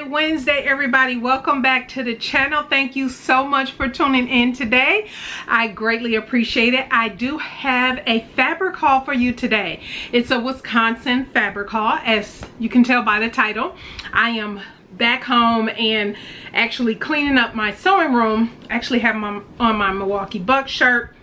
Wednesday, everybody. Welcome back to the channel. Thank you so much for tuning in today. I greatly appreciate it. I do have a fabric haul for you today. It's a Wisconsin fabric haul, as you can tell by the title. I am back home and actually cleaning up my sewing room. I actually have on my Milwaukee Bucks shirt.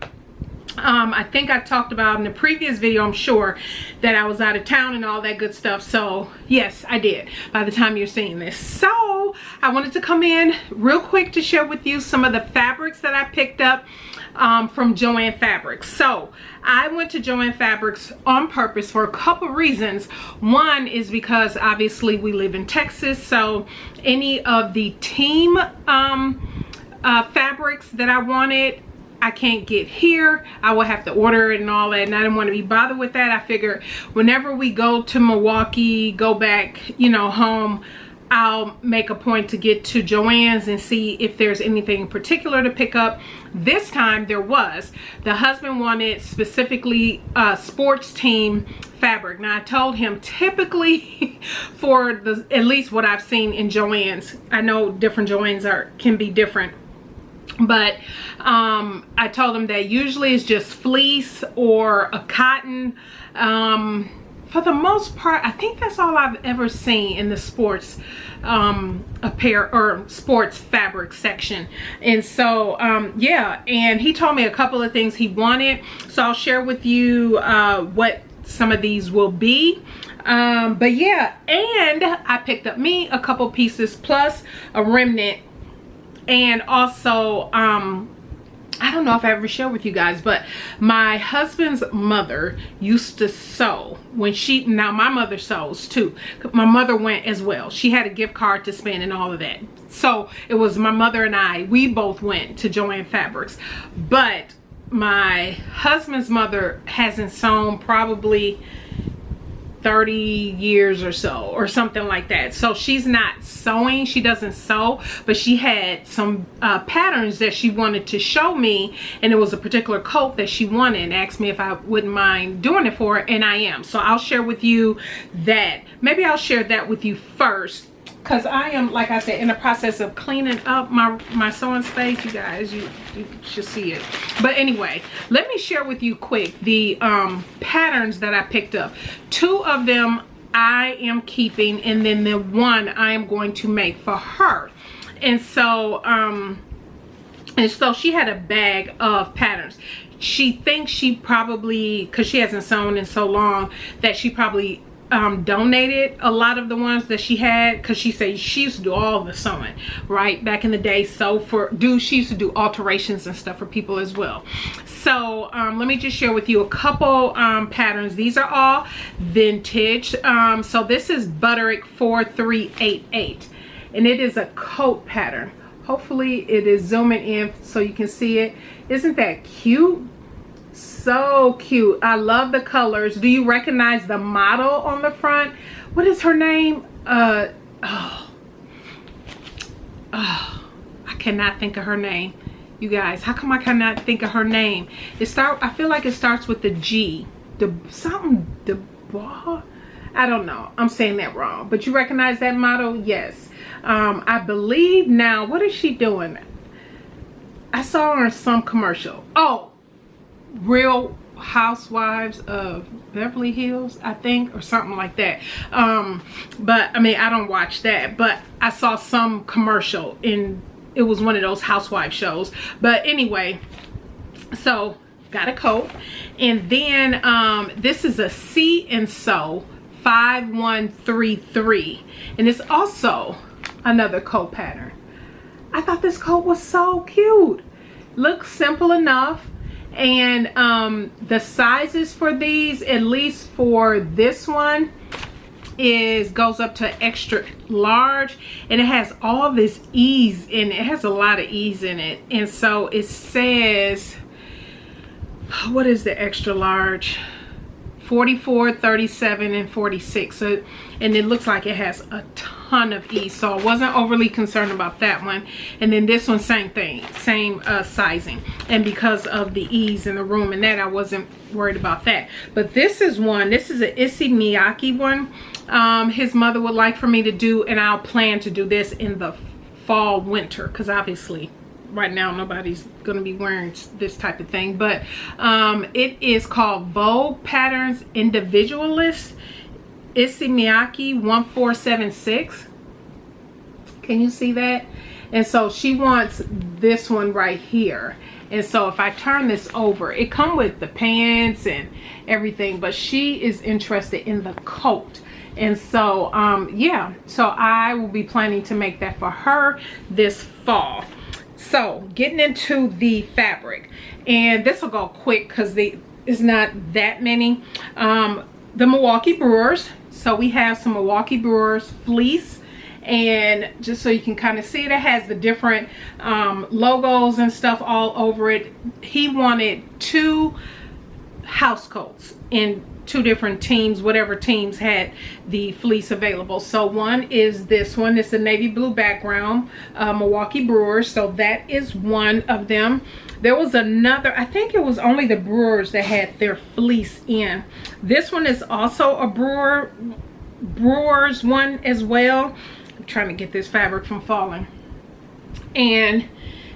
I think I talked about in the previous video, I'm sure, that I was out of town and all that good stuff. So yes, I did by the time you're seeing this. So I wanted to come in real quick to share with you some of the fabrics that I picked up from Joann Fabrics. So I went to Joann Fabrics on purpose for a couple reasons. One is because obviously we live in Texas, so any of the team fabrics that I wanted, I can't get here. I will have to order it and all that, and I didn't want to be bothered with that. I figured whenever we go to Milwaukee, go back, you know, home, I'll make a point to get to Joann's and see if there's anything in particular to pick up. This time there was. The husband wanted specifically sports team fabric. Now I told him typically for the, at least what I've seen in Joann's, I know different Joann's can be different, but I told him that usually it's just fleece or a cotton. For the most part, I think that's all I've ever seen in the sports apparel or sports fabric section. And so yeah, and he told me a couple of things he wanted, so I'll share with you what some of these will be. But yeah, and I picked up me a couple pieces plus a remnant. And also, I don't know if I ever shared with you guys, but my husband's mother used to sew when now my mother sews too. My mother went as well. She had a gift card to spend and all of that. So it was my mother and we both went to Joann Fabrics. But my husband's mother hasn't sewn probably 30 years or so, or something like that. So she's not sewing, she doesn't sew, but she had some patterns that she wanted to show me, and it was a particular coat that she wanted and asked me if I wouldn't mind doing it for her, and I am. So I'll share with you that. Maybe I'll share that with you first, because I am, like I said, in the process of cleaning up my sewing space. You guys, you should see it. But anyway, let me share with you quick the patterns that I picked up. 2 of them I am keeping, and then the one I am going to make for her. And so she had a bag of patterns. She thinks she probably, because she hasn't sewn in so long, that she probably donated a lot of the ones that she had, because she said she used to do all the sewing right back in the day. So she used to do alterations and stuff for people as well. So let me just share with you a couple patterns. These are all vintage. So this is Butterick 4388, and it is a coat pattern. Hopefully it is zooming in so you can see it. Isn't that cute? So cute. I love the colors. Do you recognize the model on the front? What is her name? I cannot think of her name. You guys, how come I cannot think of her name? I feel like it starts with the G. I don't know. I'm saying that wrong. But you recognize that model? Yes. I believe now, what is she doing? I saw her in some commercial. Oh, Real Housewives of Beverly Hills, I think, or something like that. But I mean, I don't watch that, but I saw some commercial in, it was one of those housewife shows. But anyway, so got a coat, and then this is a See and Sew 5133, and it's also another coat pattern. I thought this coat was so cute. Looks simple enough. And the sizes for these, at least for this one, goes up to extra large, and it has all this ease in it. It has a lot of ease in it. And so it says, what is the extra large? 44, 37, and 46. So, and it looks like it has a ton of ease, so I wasn't overly concerned about that one. And then this one, same thing, same sizing, and because of the ease in the room and that, I wasn't worried about that. But this is one, this is an Issey Miyake one. His mother would like for me to do, and I'll plan to do this in the fall winter, because obviously right now nobody's going to be wearing this type of thing. But it is called Vogue Patterns Individualist Issey Miyake 1476. Can you see that? And so she wants this one right here. And so if I turn this over, it comes with the pants and everything, but she is interested in the coat. And so yeah, so I will be planning to make that for her this fall. So getting into the fabric, and this will go quick because it's not that many. The Milwaukee Brewers. So we have some Milwaukee Brewers fleece, and just so you can kind of see it, it has the different logos and stuff all over it. He wanted 2 house coats in 2 different teams, whatever teams had the fleece available. So one is this one. It's a navy blue background, Milwaukee Brewers. So that is one of them. There was another, I think it was only the Brewers that had their fleece in. This one is also a Brewers one as well. I'm trying to get this fabric from falling. And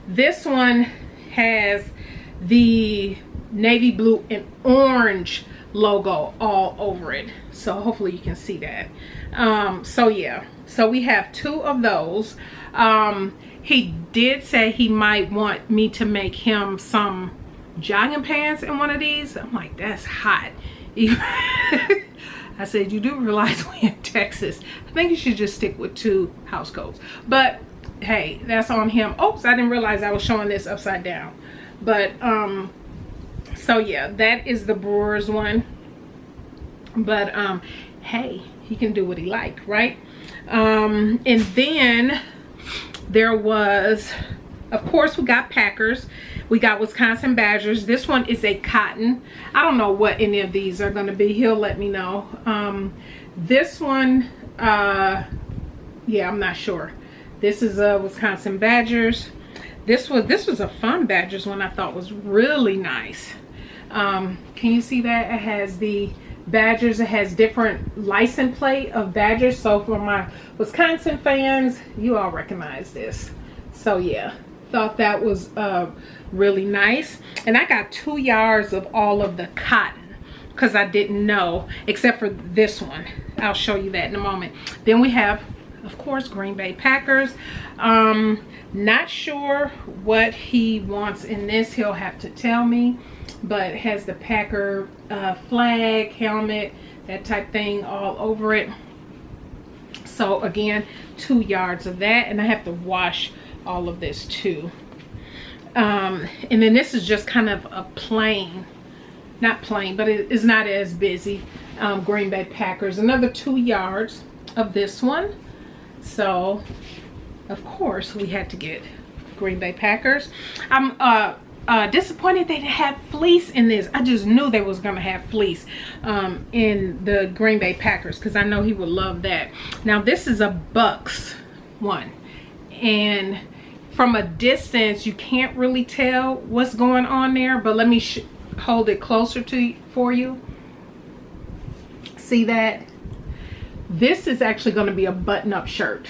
this one has the navy blue and orange logo all over it, so hopefully you can see that. So yeah, so we have 2 of those. He did say he might want me to make him some jogging pants in one of these. I'm like, that's hot. I said, you do realize we're in Texas. I think you should just stick with 2 house coats, but hey, that's on him. Oops, I didn't realize I was showing this upside down. But so yeah, that is the Brewers one. But hey, he can do what he like, right? And then there was, of course, we got Packers. We got Wisconsin Badgers. This one is a cotton. I don't know what any of these are going to be. He'll let me know. This one, yeah, I'm not sure. This is a Wisconsin Badgers. This was a fun Badgers one. I thought was really nice. Can you see that? It has the Badgers. It has different license plate of Badgers. So for my Wisconsin fans, you all recognize this. So yeah, thought that was really nice. And I got 2 yards of all of the cotton because I didn't know, except for this one. I'll show you that in a moment. Then we have, of course, Green Bay Packers. Not sure what he wants in this. He'll have to tell me. But it has the Packer flag, helmet, that type thing all over it. So again, 2 yards of that. And I have to wash all of this too. And then this is just kind of a plain, not plain, but it is not as busy. Green Bay Packers. Another 2 yards of this one. So of course we had to get Green Bay Packers. I'm disappointed they didn't have fleece in this. I just knew they was gonna have fleece in the Green Bay Packers, because I know he would love that. Now this is a Bucks one, and from a distance you can't really tell what's going on there, but let me hold it closer for you. See that? This is actually going to be a button-up shirt.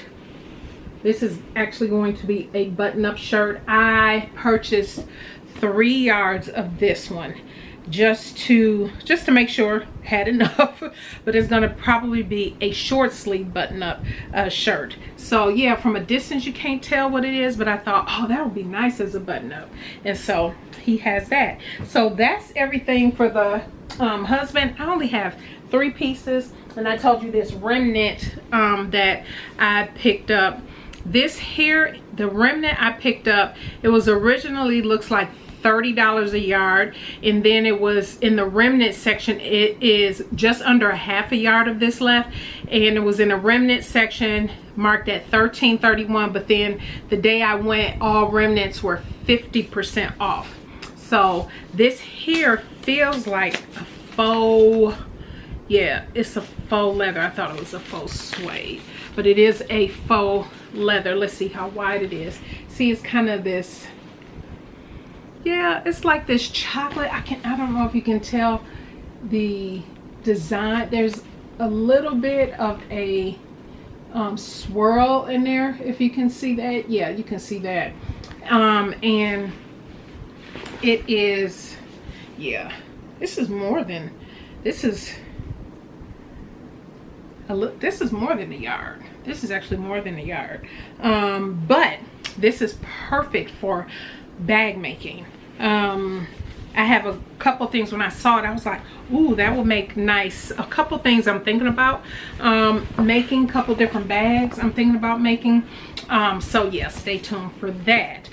This is actually going to be a button-up shirt. I purchased 3 yards of this one just to make sure I had enough. But it's going to probably be a short sleeve button-up shirt. So yeah, from a distance you can't tell what it is, but I thought, oh, that would be nice as a button-up. And so he has that. So that's everything for the husband. I only have 3 pieces, and I told you this remnant that I picked up. This here, the remnant I picked up, it was originally looks like $30 a yard, and then it was in the remnant section, it is just under a half a yard of this left, and it was in the remnant section marked at $13.31, but then the day I went, all remnants were 50% off. So this here feels like a faux Yeah, it's a faux leather. I thought it was a faux suede, but it is a faux leather. Let's see how wide it is. See, it's kind of this, yeah, it's like this chocolate. I don't know if you can tell the design. There's a little bit of a swirl in there, if you can see that. Yeah, you can see that. And it is, yeah, this is more than, this is more than a yard. This is actually more than a yard. But this is perfect for bag making. I have a couple things. When I saw it, I was like, ooh, that will make nice. A couple things I'm thinking about making, a couple different bags I'm thinking about making. So yeah, stay tuned for that.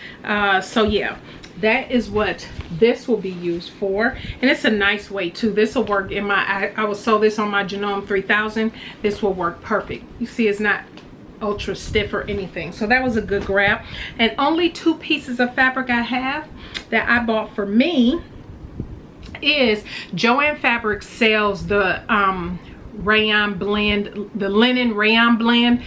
So yeah, that is what this will be used for, and it's a nice way too. This will work in my, I will sew this on my Genome 3000. This will work perfect. You see, it's not ultra stiff or anything. So that was a good grab. And only 2 pieces of fabric I have that I bought for me is Joann Fabric sells the rayon blend, the linen rayon blend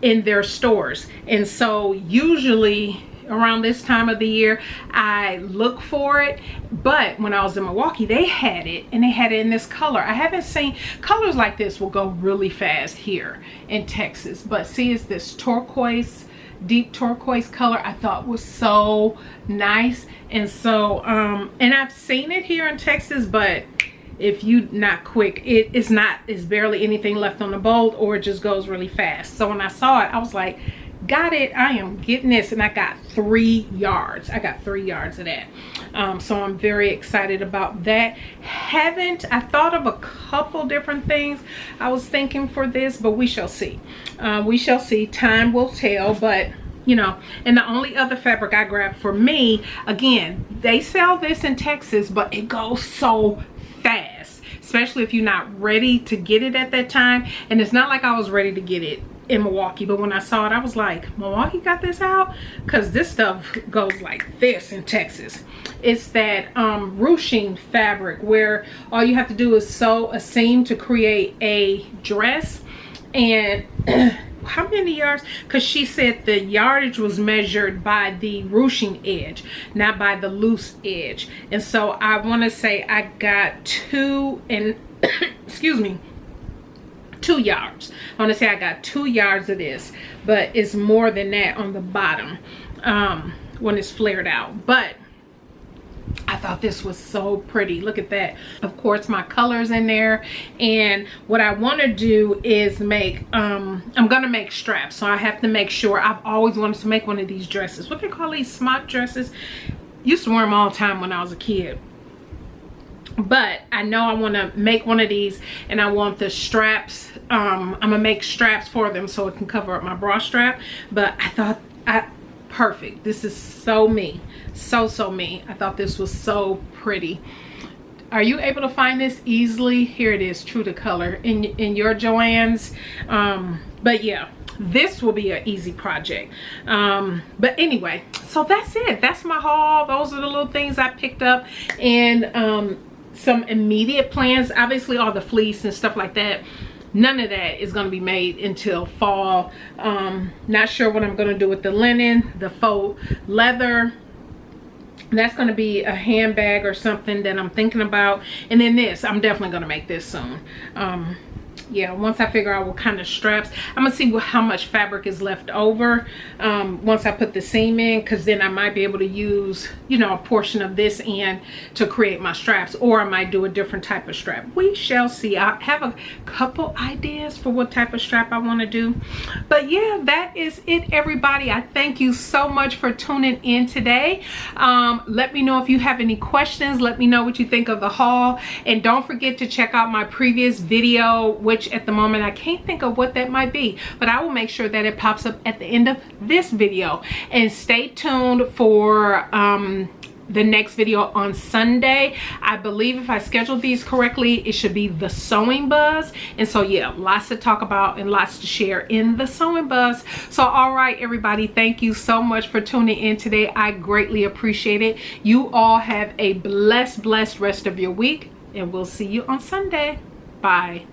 in their stores. And so usually around this time of the year I look for it, but when I was in Milwaukee they had it, and they had it in this color. I haven't seen colors like this will go really fast here in Texas, but see, it's this turquoise, deep turquoise color. I thought was so nice. And so and I've seen it here in Texas, but if you not quick, it's barely anything left on the bolt, or it just goes really fast. So when I saw it, I was like, got it, I am getting this. And I got 3 yards. I got 3 yards of that. So I'm very excited about that. I thought of a couple different things I was thinking for this, but we shall see. We shall see. Time will tell. But you know, and the only other fabric I grabbed for me, again, they sell this in Texas, but it goes so fast, especially if you're not ready to get it at that time. And it's not like I was ready to get it in Milwaukee, but when I saw it, I was like, Milwaukee got this out? Because this stuff goes like this in Texas. It's that ruching fabric where all you have to do is sew a seam to create a dress. And how many yards? Because she said the yardage was measured by the ruching edge, not by the loose edge. And so I want to say I got 2 and excuse me, 2 yards. I want to say I got 2 yards of this, but it's more than that on the bottom when it's flared out. But I thought this was so pretty. Look at that. Of course, my colors in there. And what I want to do is make, I'm going to make straps. So I have to make sure. I've always wanted to make one of these dresses. What they call these smock dresses? Used to wear them all the time when I was a kid. But I know I want to make one of these, and I want the straps. I'm going to make straps for them so it can cover up my bra strap. But I thought, perfect. This is so me. So me. I thought this was so pretty. Are you able to find this easily? Here it is, true to color in your Joann's. But yeah, this will be an easy project. But anyway, so that's it. That's my haul. Those are the little things I picked up. And some immediate plans, obviously all the fleece and stuff like that, none of that is going to be made until fall. Not sure what I'm going to do with the linen, the faux leather. That's going to be a handbag or something that I'm thinking about. And then this, I'm definitely going to make this soon. Yeah, once I figure out what kind of straps, I'm gonna see how much fabric is left over once I put the seam in, because then I might be able to use, you know, a portion of this end to create my straps, or I might do a different type of strap. We shall see. I have a couple ideas for what type of strap I want to do. But yeah, that is it, everybody. I thank you so much for tuning in today. Let me know if you have any questions. Let me know what you think of the haul, and don't forget to check out my previous video, which at the moment I can't think of what that might be, but I will make sure that it pops up at the end of this video. And stay tuned for the next video on Sunday. I believe if I schedule these correctly, it should be the sewing buzz. And so yeah, lots to talk about and lots to share in the sewing buzz. So all right, everybody, thank you so much for tuning in today. I greatly appreciate it. You all have a blessed rest of your week, and we'll see you on Sunday. Bye.